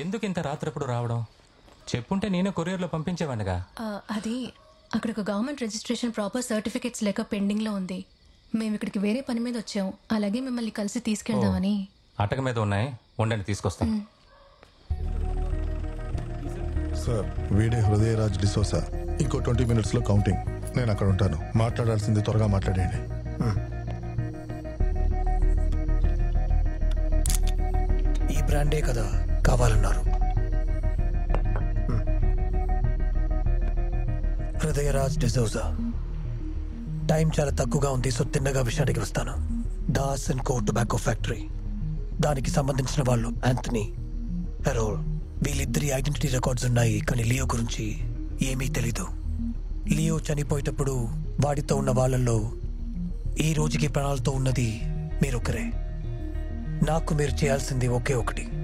ఎందుకు ఇంత రాత్రప్పుడు రావడం? చెప్పుంటే నేనే కొరియర్లో పంపించేవాడిగా. అది అక్కడ ఒక గవర్నమెంట్ రిజిస్ట్రేషన్ ప్రాపర్ సర్టిఫికేట్స్ లేక పెండింగ్లో ఉంది. మేము ఇక్కడికి వేరే పని మీద వచ్చాం. అలాగే మిమ్మల్ని కలిసి తీసుకెళ్దామని. అటక మీద ఉన్నాయి, ఉండండి తీసుకొస్తాం. సార్, వీడే హృదయరాజ్ డిసోసా. ఇంకో 20 minutesలో కౌంటింగ్. నేను అక్కడ ఉంటాను. మాట్లాడాల్సింది త్వరగా మాట్లాడండి. ఈ బ్రాండే కదా కావాలన్నారు. హృదయరాజ్ డిసోజా. టైం చాలా తక్కువగా ఉంది, సో తిన్నగా విషయానికి వస్తాను. Das and co tobacco factory, దానికి సంబంధించిన వాళ్ళు యాంథనీ, హెరోల్, వీళ్ళిద్దరి ఐడెంటిటీ రికార్డ్స్ ఉన్నాయి. కానీ లియో గురించి ఏమీ తెలీదు. లియో చనిపోయేటప్పుడు వాడితో ఉన్న వాళ్ళల్లో ఈ రోజుకి ప్రాణాలతో ఉన్నది మీరొక్కరే. నాకు మీరు చేయాల్సింది ఒకే ఒకటి.